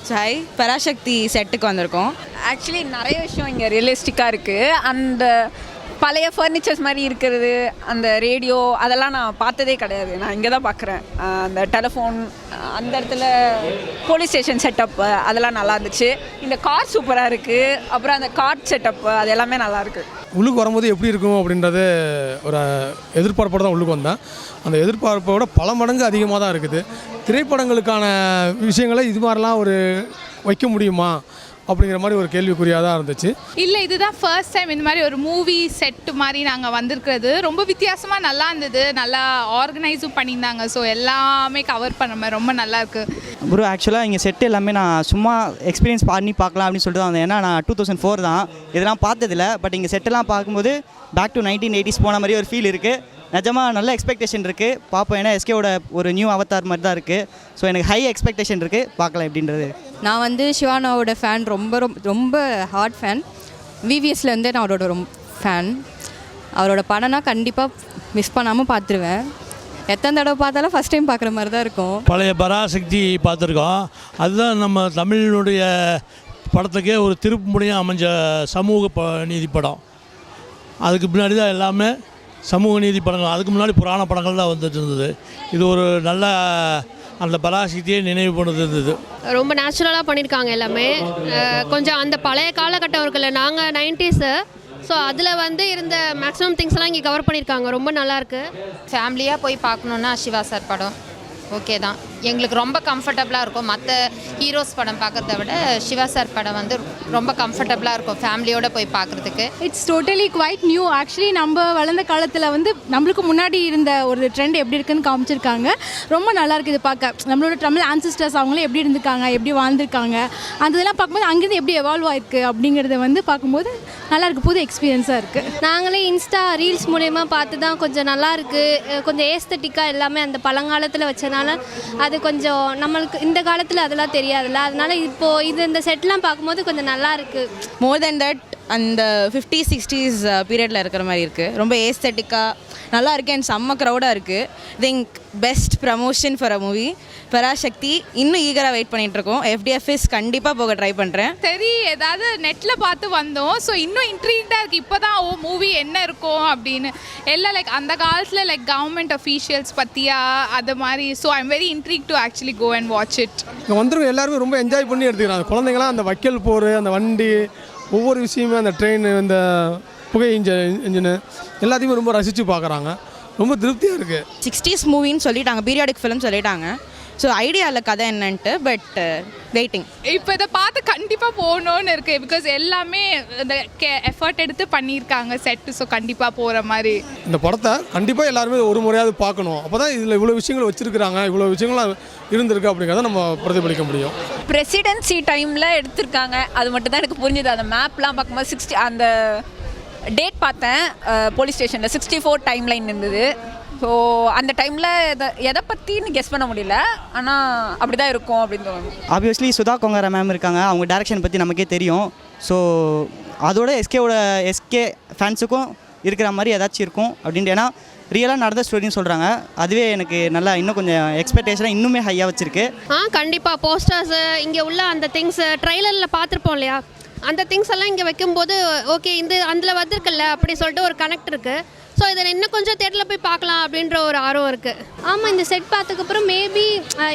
Hi, Parasakthi செட்டுக்கு வந்திருக்கோம். Actually நிறைய விஷயம் இங்கே ரியலிஸ்டிக்காக இருக்குது. அந்த பழைய ஃபர்னிச்சர்ஸ் மாதிரி இருக்கிறது, அந்த ரேடியோ அதெல்லாம் நான் பார்த்ததே கிடையாது. நான் இங்கே தான் பார்க்குறேன். அந்த டெலிஃபோன், அந்த இடத்துல போலீஸ் ஸ்டேஷன் செட்டப் அதெல்லாம் நல்லா இருந்துச்சு. இந்த கார் சூப்பராக இருக்குது. அப்புறம் அந்த கார்ட் செட்டப் அது எல்லாமே நல்லாயிருக்கு. உள்ளுக்கு வரும்போது எப்படி இருக்கும் அப்படின்றது ஒரு எதிர்பார்ப்போடு தான் உள்ளுக்கு வந்தேன். அந்த எதிர்பார்ப்போட பல மடங்கு அதிகமாக தான் இருக்குது. திரைப்படங்களுக்கான விஷயங்களை இது மாதிரிலாம் ஒரு வைக்க முடியுமா அப்படிங்கிற மாதிரி ஒரு கேள்விக்குறியாக தான் இருந்துச்சு. இல்லை, இதுதான் ஃபர்ஸ்ட் டைம் இந்த மாதிரி ஒரு மூவி செட்டு மாதிரி நாங்கள் வந்திருக்கிறது. ரொம்ப வித்தியாசமாக நல்லா இருந்தது. நல்லா ஆர்கனைஸும் பண்ணியிருந்தாங்க. ஸோ எல்லாமே கவர் பண்ண மாதிரி ரொம்ப நல்லாயிருக்கு. ப்ரோ ஆக்சுவலாக இங்கே செட்டு எல்லாமே நான் சும்மா எக்ஸ்பீரியன்ஸ் பண்ணி பார்க்கலாம் அப்படின்னு சொல்லிட்டு தான் வந்தேன். ஏன்னா நான் 2004 தான் இதெல்லாம் பார்த்ததில்ல. பட் இங்கே செட்டெல்லாம் பார்க்கும்போது பேக் டு 1980s போன மாதிரி ஒரு ஃபீல் இருக்குது. நிஜமாக நல்ல எக்ஸ்பெக்டேஷன் இருக்குது. பார்ப்போம். ஏன்னா எஸ்கேவோட ஒரு நியூ அவதார் மாதிரி தான் இருக்குது. ஸோ எனக்கு ஹை எக்ஸ்பெக்டேஷன் இருக்குது. பார்க்கலாம் எப்படின்றது. நான் வந்து சிவானாவோட ஃபேன், ரொம்ப ரொம்ப ஹார்ட் ஃபேன். விவிஎஸ்லேருந்தே நான் அவரோட ரொம்ப ஃபேன். அவரோட படம்னா கண்டிப்பாக மிஸ் பண்ணாமல் பார்த்துருவேன். எத்தனை தடவை பார்த்தாலும் ஃபஸ்ட் டைம் பார்க்குற மாதிரி தான் இருக்கும். பழைய பராசக்தி பார்த்துருக்கோம். அதுதான் நம்ம தமிழினுடைய படத்துக்கே ஒரு திருப்பு முனையாக அமைஞ்ச சமூக நீதி படம். அதுக்கு பின்னாடி தான் எல்லாமே சமூக நீதி படங்கள். அதுக்கு முன்னாடி புராண படங்கள் தான் வந்துட்டு இருந்தது. இது ஒரு நல்ல அந்த பராசக்தியை நினைவு பண்ணது இருந்தது. ரொம்ப நேச்சுரலாக பண்ணியிருக்காங்க எல்லாமே. கொஞ்சம் அந்த பழைய காலகட்டவர்களில் நாங்கள் 90s, ஸோ அதில் வந்து இருந்த மேக்ஸிமம் திங்ஸ்லாம் இங்கே கவர் பண்ணியிருக்காங்க. ரொம்ப நல்லாயிருக்கு. ஃபேமிலியாக போய் பார்க்கணுன்னா சிவா சார் படம் ஓகே தான். எங்களுக்கு ரொம்ப கம்ஃபர்டபுளாக இருக்கும். மற்ற ஹீரோஸ் படம் பார்க்குறத விட சிவா சார் படம் வந்து ரொம்ப கம்ஃபர்டபுளாக இருக்கும் ஃபேமிலியோடு போய் பார்க்குறதுக்கு. It's totally quite new. Actually நம்ம வளர்ந்த காலத்தில் வந்து நம்மளுக்கு முன்னாடி இருந்த ஒரு ட்ரெண்ட் எப்படி இருக்குன்னு காமிச்சிருக்காங்க. ரொம்ப நல்லா இருக்குது இது பார்க்க. நம்மளோட தமிழ் ஆன்சிஸ்டர்ஸ் அவங்களும் எப்படி இருந்திருக்காங்க, எப்படி வாழ்ந்திருக்காங்க, அந்த இதெல்லாம் பார்க்கும்போது அங்கேருந்து எப்படி எவால்வ் ஆயிருக்கு அப்படிங்கிறத வந்து பார்க்கும்போது நல்லா இருக்குது. புது எக்ஸ்பீரியன்ஸாக இருக்குது. நாங்களே இன்ஸ்டா ரீல்ஸ் மூலயமா பார்த்து தான் கொஞ்சம் நல்லாயிருக்கு. கொஞ்சம் ஏஸ்தட்டிக்காக எல்லாமே அந்த பழங்காலத்தில் வச்சனால அது கொஞ்சம் நம்மளுக்கு இந்த காலத்தில் அதெல்லாம் தெரியாதுல்ல. அதனால இப்போது இந்த செட்லாம் பார்க்கும்போது கொஞ்சம் நல்லா இருக்குது. மோர் தென் தட் அந்த 50s 60s பீரியடில் இருக்கிற மாதிரி இருக்குது. ரொம்ப ஏஸ்தட்டிக்காக நல்லா இருக்குது அண்ட் செம்ம க்ரௌடாக இருக்குது. Think best promotion for a movie. Parasakthi இன்னும் ஈகராக வெயிட் பண்ணிகிட்ருக்கோம். FDFS கண்டிப்பாக போக ட்ரை பண்ணுறேன். சரி, ஏதாவது நெட்டில் பார்த்து வந்தோம். ஸோ இன்னும் இன்ட்ரீக்டாக இருக்குது. இப்போ தான் மூவி என்ன இருக்கும் அப்படின்னு எல்லாம் லைக் அந்த காலத்தில் லைக் கவர்மெண்ட் அஃபீஷியல்ஸ் பற்றியா அது மாதிரி. So I am very intrigued to actually go and watch it. இங்கே வந்துருக்க எல்லாருமே ரொம்ப என்ஜாய் பண்ணி எடுத்துக்கிறாங்க. குழந்தைங்களாம் அந்த வைக்கல் போர், அந்த வண்டி, ஒவ்வொரு விஷயமே, அந்த ட்ரெயின், இந்த புகை இன்ஜினு எல்லாத்தையுமே ரொம்ப ரசித்து பார்க்குறாங்க. ரொம்ப திருப்தியாக இருக்குது. 60s மூவின்னு சொல்லிட்டாங்க, பீரியாடிக் ஃபிலிம் சொல்லிட்டாங்க. ஸோ ஐடியா இல்லை கதை என்னன்ட்டு, பட் வெயிட்டிங். இப்போ இதை பார்த்து கண்டிப்பாக போகணுன்னு இருக்குது. பிகாஸ் எல்லாமே இந்த எஃபர்ட் எடுத்து பண்ணியிருக்காங்க செட்டு. ஸோ கண்டிப்பாக போகிற மாதிரி இந்த படத்தை கண்டிப்பாக எல்லாருமே ஒரு முறையாவது பார்க்கணும். அப்போ தான் இதில் இவ்வளோ விஷயங்கள் வச்சுருக்கிறாங்க, இவ்வளோ விஷயங்கள்லாம் இருந்திருக்கு அப்படிங்கிறத நம்ம பிரதிபலிக்க முடியும். பிரசிடென்சி டைமில் எடுத்திருக்காங்க. அது மட்டும் தான் எனக்கு புரிஞ்சுது. அந்த மேப்லாம் பார்க்கும்போது 60 அந்த டேட் பார்த்தேன். போலீஸ் ஸ்டேஷனில் 64 டைம் லைன் இருந்தது. ஸோ அந்த டைமில் எதை பற்றின்னு கெஸ் பண்ண முடியல. ஆனால் அப்படி தான் இருக்கும் அப்படின்னு தோணுது. ஆப்வியஸ்லி சுதா கொங்காரா மேம் இருக்காங்க. அவங்க டேரக்ஷன் பற்றி நமக்கே தெரியும். ஸோ அதோட எஸ்கே ஃபேன்ஸுக்கும் இருக்கிற மாதிரி ஏதாச்சும் இருக்கும் அப்படின்ட்டு. ஏன்னா ரியலாக நடந்த ஸ்டோரின்னு சொல்கிறாங்க. அதுவே எனக்கு நல்லா இன்னும் கொஞ்சம் எக்ஸ்பெக்டேஷனாக இன்னுமே ஹையாக வச்சுருக்கு. கண்டிப்பாக போஸ்டர்ஸு இங்கே உள்ள அந்த திங்ஸ் ட்ரைலரில் பார்த்துருப்போம் இல்லையா, அந்த திங்ஸ் எல்லாம் இங்கே வைக்கும்போது ஓகே அதில் வந்திருக்குல்ல அப்படி சொல்லிட்டு ஒரு கனெக்ட் இருக்குது. ஸோ இதை இன்னும் கொஞ்சம் தேட்டரில் போய் பார்க்கலாம் அப்படின்ற ஒரு ஆர்வம் இருக்குது. ஆமாம், இந்த செட் பார்த்ததுக்கப்புறம் மேபி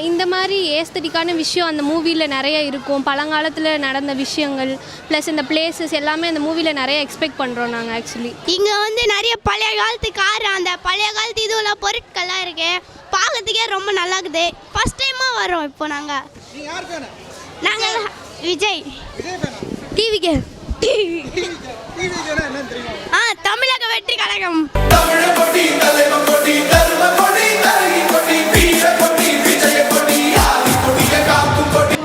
இந்த மாதிரி ஏஸ்தட்டிக்கான விஷயம் அந்த மூவியில் நிறைய இருக்கும். பழங்காலத்தில் நடந்த விஷயங்கள் ப்ளஸ் இந்த பிளேசஸ் எல்லாமே அந்த மூவியில் நிறைய எக்ஸ்பெக்ட் பண்ணுறோம் நாங்கள். ஆக்சுவலி இங்கே வந்து நிறைய பழைய காலத்து கார், அந்த பழைய காலத்து இதுவெல்லாம் பொருட்கள்லாம் இருக்குது. பார்க்கறதுக்கே ரொம்ப நல்லா இருக்குது. ஃபஸ்ட் டைமாக வரோம் இப்போ நாங்கள் விஜய் டிவிக்கு தமிழக வெற்றி கழகம்.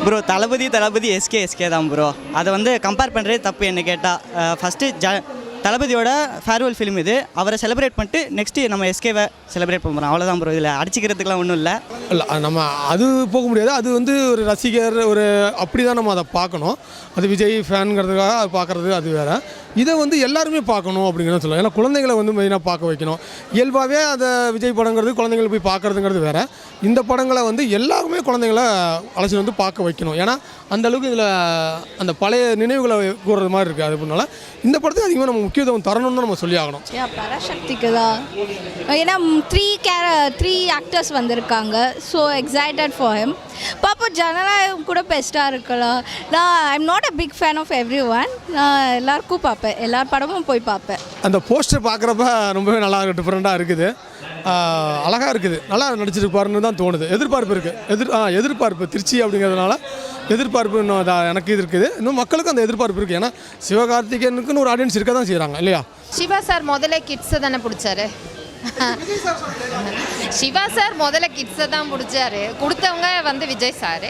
ப்ரோ தளபதி எஸ்கே தான் ப்ரோ. அதை வந்து கம்பேர் பண்ணுறதே தப்பு என்ன கேட்டால். ஃபஸ்ட்டு தளபதியோட ஃபேர்வெல் ஃபிலிம் இது. அவரை செலிப்ரேட் பண்ணிட்டு நெக்ஸ்ட்டு நம்ம எஸ்கேவை செலிப்ரேட் பண்ணுறோம். அவ்வளோதான் ப்ரோ. இதில் அடிச்சிக்கிறதுக்குலாம் ஒன்றும் இல்லை. இல்லை நம்ம அது போக முடியாது. அது வந்து ஒரு ரசிகர் ஒரு அப்படி தான் நம்ம அதை பார்க்கணும். அது விஜய் ஃபேனுங்கிறதுக்காக அது பார்க்குறது அது வேறு. இதை வந்து எல்லாருமே பார்க்கணும் அப்படிங்கிறத சொல்லலாம். ஏன்னா குழந்தைங்களை வந்து மெயினாக பார்க்க வைக்கணும். இயல்பாகவே அதை விஜய் படங்கிறது குழந்தைங்களை போய் பார்க்குறதுங்கிறது வேறு. இந்த படங்களை வந்து எல்லாருமே குழந்தைங்களை அழைச்சி வந்து பார்க்க வைக்கணும். ஏன்னா அந்தளவுக்கு இதில் அந்த பழைய நினைவுகளை கூறுறது மாதிரி இருக்குது. அது பண்ணால இந்த படத்துக்கு அதிகமாக நம்ம முக்கியத்துவம் தரணும்னு நம்ம சொல்லி ஆகணும். பராசக்திக்கு தான். ஏன்னா 3 ஆக்டர்ஸ் வந்திருக்காங்க. So excited for him. பாப்போம் ஜனநாயகம் கூட பெஸ்ட்டாக இருக்கலாம். நான் I'm not a big fan of everyone. நான் எல்லாருக்கும் பார்ப்பேன், எல்லா படமும் போய் பார்ப்பேன். அந்த போஸ்டர் பார்க்குறப்ப ரொம்பவே நல்லா டிஃப்ரெண்ட்டாக இருக்குது. அழகாக இருக்குது. நல்லா நடிச்சிருப்பாருன்னு தான் தோணுது. எதிர்பார்ப்பு இருக்குது. எதிர்பார்ப்பு திருச்சி அப்படிங்கிறதுனால எதிர்பார்ப்பு இன்னும் எனக்கு இது இருக்குது. இன்னும் மக்களுக்கு அந்த எதிர்பார்ப்பு இருக்குது. ஏன்னா சிவகார்த்திகேயனுக்குன்னு ஒரு ஆடியன்ஸ் இருக்க தான் செய்கிறாங்க இல்லையா? சிவா சார் முதல்ல கிட்ஸை தானே பிடிச்சாரு. சிவா சார் முதல்ல கிட்ஸை தான் பிடிச்சாரு. கொடுத்தவங்க வந்து விஜய் சார்.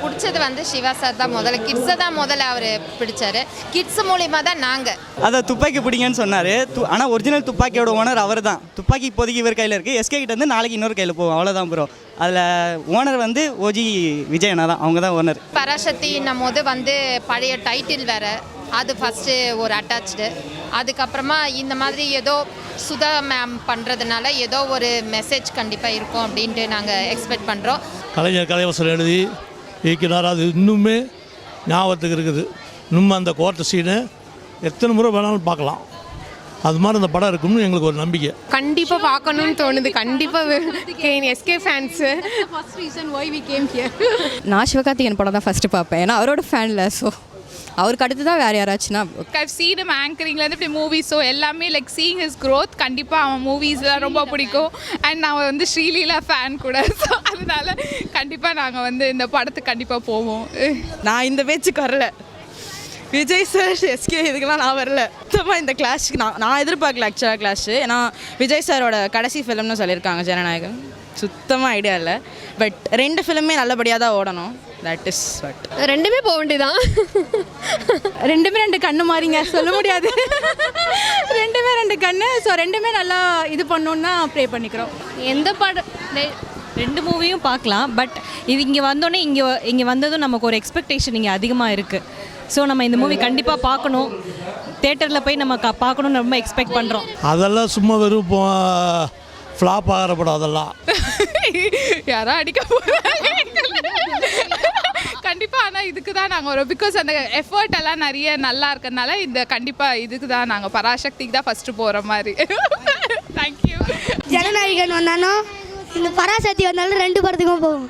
பிடிச்சது வந்து சிவா சார் தான். முதல்ல கிட்ஸை தான் முதல்ல அவர் பிடிச்சாரு. கிட்ஸ் மூலிமா தான் நாங்கள் அதை துப்பாக்கி பிடிங்கன்னு சொன்னார். ஆனால் ஒரிஜினல் துப்பாக்கியோட ஓனர் அவர் தான். துப்பாக்கி இப்போதைக்கு இவர் கையில் இருக்குது. எஸ்கே கிட்ட வந்து நாளைக்கு இன்னொரு கையில் போகும். அவ்வளோதான் ப்ரோ. அதில் ஓனர் வந்து ஓஜி விஜய் அண்ணா தான். அவங்க தான் ஓனர். பராசக்தின்னும் போது வந்து பழைய டைட்டில் வேறு. அது ஃபஸ்ட்டு ஒரு அட்டாச்சு. அதுக்கப்புறமா இந்த மாதிரி ஏதோ சுதா மேம் பண்ணுறதுனால ஏதோ ஒரு மெசேஜ் கண்டிப்பாக இருக்கும் அப்படின்ட்டு நாங்கள் எக்ஸ்பெக்ட் பண்ணுறோம். கலைஞர் கலைவசம் எழுதி இயக்கினார். அது இன்னுமே ஞாபகத்துக்கு இருக்குது. இன்னும் அந்த கோர்ட்டு சீனு எத்தனை முறை வேணாலும் பார்க்கலாம். அது மாதிரி அந்த படம் இருக்கும்னு எங்களுக்கு ஒரு நம்பிக்கை. கண்டிப்பாக பார்க்கணும்னு தோணுது. கண்டிப்பாக SK fans. First reason why we came here. நான் சிவகார்த்திகேயன் படம் தான் ஃபஸ்ட்டு பார்ப்பேன். ஏன்னா அவரோட ஃபேனில். ஸோ அவருக்கு அடுத்து தான் வேறு யாராச்சுன்னா I've seen him ஆங்கரிங்லேருந்து இப்படி மூவிஸ். ஸோ எல்லாமே லைக் சீயிங் ஹிஸ் க்ரோத். கண்டிப்பாக அவன் மூவிஸ்லாம் ரொம்ப பிடிக்கும். அண்ட் நான் வந்து ஸ்ரீலீலா ஃபேன் கூட. ஸோ அதனால கண்டிப்பாக நாங்கள் வந்து இந்த படத்துக்கு கண்டிப்பாக போவோம். நான் இந்த பேச்சுக்கு வரல. விஜய் சார் எஸ்கே இதுக்கெல்லாம் நான் வரல. சுத்தமாக இந்த கிளாஸுக்கு நான் எதிர்பார்க்கல ஆக்சுவலாக கிளாஸு. ஏன்னா விஜய் சாரோட கடைசி ஃபிலிம்னு சொல்லியிருக்காங்க ஜனநாயகம். சுத்தமாக ஐடியா இல்லை. பட் 2 ஃபிலிமே நல்லபடியாக தான் ஓடணும். That is what. ரெண்டுமே போக வேண்டியதான். ரெண்டுமே 2 கண்ணு மாறிங்க சொல்ல முடியாது. ரெண்டுமே 2 கண்ணு. ஸோ ரெண்டுமே நல்லா இது பண்ணோன்னா ப்ரே பண்ணிக்கிறோம். எந்த படம் 2 மூவியும் பார்க்கலாம். பட் இது இங்கே வந்தோடனே இங்கே வந்ததும் நமக்கு ஒரு எக்ஸ்பெக்டேஷன் இங்கே அதிகமாக இருக்குது. ஸோ நம்ம இந்த மூவி கண்டிப்பாக பார்க்கணும். தேட்டரில் போய் நம்ம பார்க்கணுன்னு ரொம்ப எக்ஸ்பெக்ட் பண்ணுறோம். அதெல்லாம் சும்மா வெறும் ஃப்ளாப் ஆகிற படம் அதெல்லாம். யாரா அடிக்க போகிறாங்க கண்டிப்பாக. ஆனால் இதுக்கு தான் நாங்கள் வரோம். பிகாஸ் அந்த எஃபர்ட் எல்லாம் நிறைய நல்லா இருக்கிறதுனால இந்த கண்டிப்பாக இதுக்கு தான் நாங்கள் பராசக்திக்கு தான் ஃபஸ்ட்டு போகிற மாதிரி. தேங்க்யூ. ஜனநாயகன் வந்தாலும் இந்த பராசக்தி வந்தாலும் 2 படத்துக்கும் போவோம்.